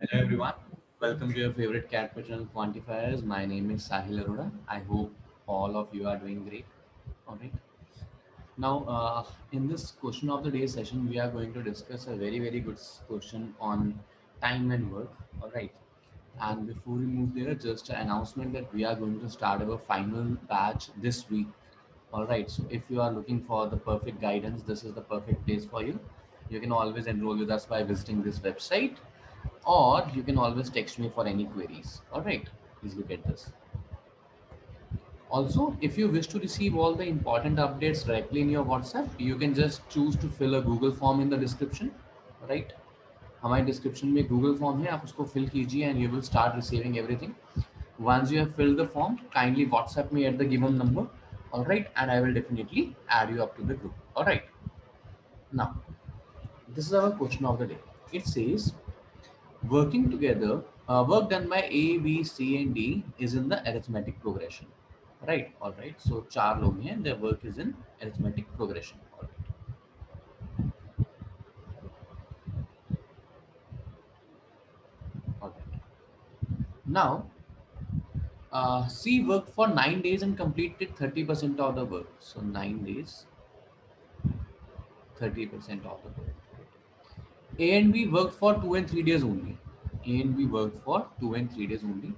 Hello everyone, welcome to your favorite cat channel quantifiers. My name is Sahil Arora. I hope all of you are doing great. All right. Now, in this question of the day session, we are going to discuss a very good question on time and work. All right. And before we move there, just an announcement that we are going to start our final batch this week. All right. So if you are looking for the perfect guidance, this is the perfect place for you. You can always enroll with us by visiting this website, or you can always text me for any queries. All right. Please look at this. Also, if you wish to receive all the important updates directly in your WhatsApp, you can just choose to fill a Google form in the description, right? हमारे description में Google form है, आप उसको fill कीजिए and you will start receiving everything. Once you have filled the form, kindly WhatsApp me at the given number. All right, and I will definitely add you up to the group. All right. Now, this is our question of the day. It says, working together, work done by A, B, C, and D is in the arithmetic progression. Right. All right. So चार लोग हैं. Their work is in arithmetic progression. All right. All right. Now, C worked for 9 days and completed 30% of the work. So 9 days, 30% of the work. A and B worked for 2 and 3 days only. A and B worked for 2 and 3 days only.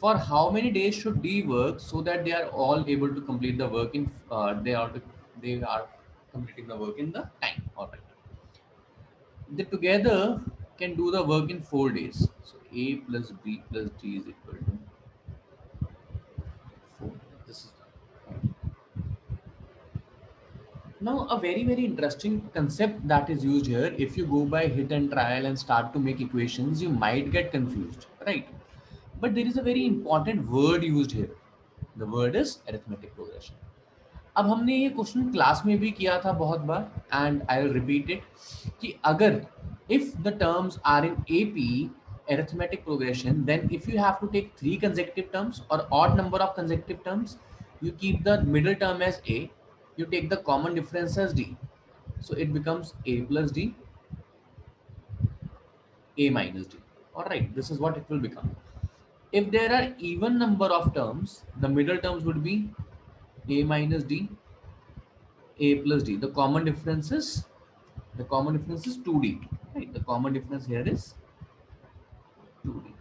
For how many days should D work so that they are all able to complete the work in they are completing the work in the time. All right. They together can do the work in 4 days. So A plus B plus D is equal to 4. This is done. Now, a very interesting concept that is used here. If you go by hit and trial and start to make equations, you might get confused, right? But there is a very important word used here. The word is arithmetic progression. अब हमने ये question class में भी किया था बहुत बार, and I will repeat it कि अगर if the terms are in AP arithmetic progression, then if you have to take three consecutive terms or odd number of consecutive terms, you keep the middle term as A, you take the common difference as D, so it becomes A plus D, A minus D. All right, this is what it will become. If there are even number of terms, the middle terms would be A minus D, A plus D. The common difference is 2D. Right? The common difference here is 2D.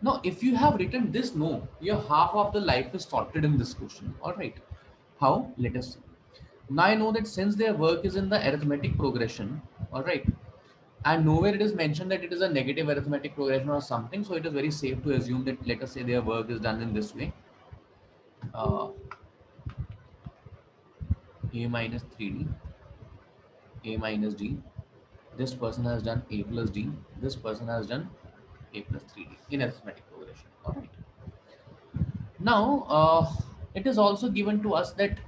Now, if you have written this, no, your half of the life is sorted in this question. All right. How? Let us see. Now I know that since their work is in the arithmetic progression, all right, and nowhere it is mentioned that it is a negative arithmetic progression or something, so it is very safe to assume that, let us say, their work is done in this way. A minus 3D, A minus D. This person has done A plus D. This person has done A plus 3D in arithmetic progression. All right. Now, it is also given to us that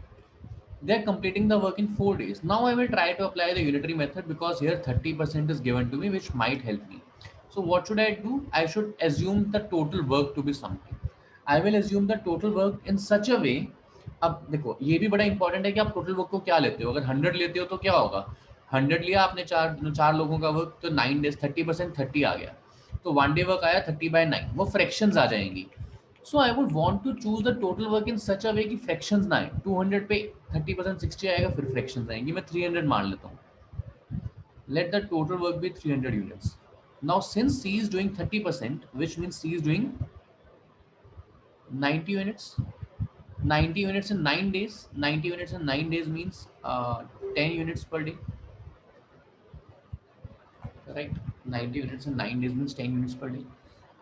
they are completing the work in 4 days. Now, I will try to apply the unitary method because here 30% is given to me, which might help me. So, what should I do? I should assume the total work to be something. I will assume the total work in such a way. अब देखो ये भी बड़ा important है कि आप total work को क्या लेते हो. अगर 100 लेते हो तो क्या होगा. 100 लिया आपने, चार चार लोगों का वर्क, तो 9 days 30% 30 आ गया. तो 1 day वर्क आया 30/9, वो फ्रैक्शंस आ जाएंगी. So I would want to choose the total work in such a way कि फ्रैक्शंस ना आए. 200 पे 30% 60 आएगा, फिर फ्रैक्शंस आएंगी. मैं 300 मान लेता हूँ. Let the total work be 300 units. Now, since C is doing 30%, which means C is doing 90 units. 90 units in 9 days. 90 units in 9 days means 10 units per day. Right? 90 units in 9 days means 10 units per day.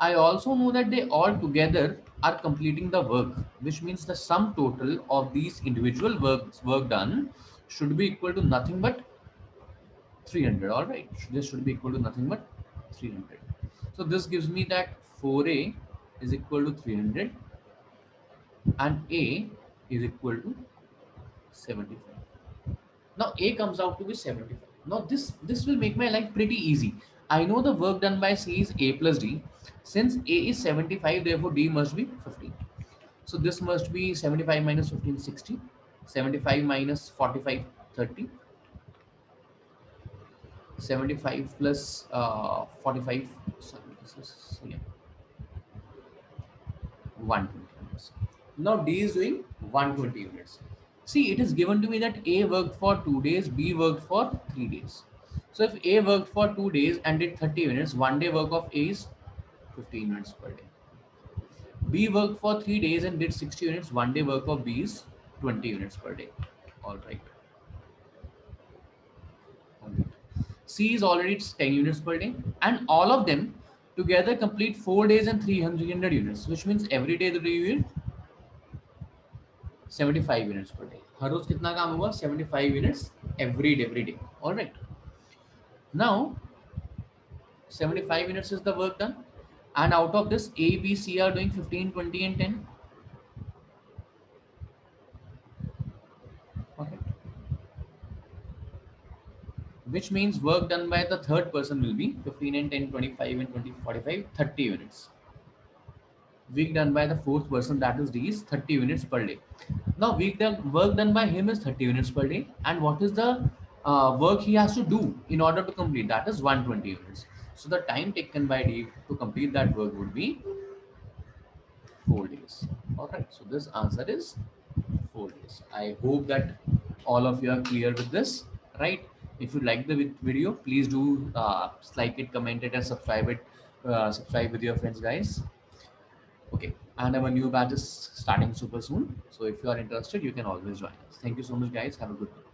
I also know that they all together are completing the work, which means the sum total of these individual work done should be equal to nothing but 300. All right, this should be equal to nothing but 300. So this gives me that 4A is equal to 300 and A is equal to 75. Now A comes out to be 75. Now this will make my life pretty easy. I know the work done by C is A plus D. Since A is 75, therefore D must be 15. So this must be 75 minus 15, 60. 75 minus 45, 30. 75 plus 45. Sorry, this is, so yeah, 120 units. Now D is doing 120 units. See, it is given to me that A worked for 2 days, B worked for 3 days. So if A worked for 2 days and did 30 minutes, 1 day work of A is 15 minutes per day. B worked for 3 days and did 60 units, 1 day work of B is 20 units per day. All right. All right. C is already 10 units per day, and all of them together complete 4 days and 300 units, which means every day they do 75 units per day. हर रोज कितना काम होगा? 75 units every day. All right. Now 75 units is the work done, and out of this A, B, C are doing 15, 20, and 10. Okay. Which means work done by the third person will be 15 and 10, 25 and 20, 45, 30 units. Week done by the fourth person, that is D, is 30 units per day. Now work done by him is 30 units per day, and what is the work he has to do in order to complete? That is 120 units. So the time taken by D to complete that work would be 4 days. All right. So this answer is 4 days. I hope that all of you are clear with this, right? If you like the video, please do like it, comment it, and subscribe it. Subscribe with your friends, guys. Okay, and our new batch is starting super soon. So if you are interested, you can always join us. Thank you so much, guys. Have a good one.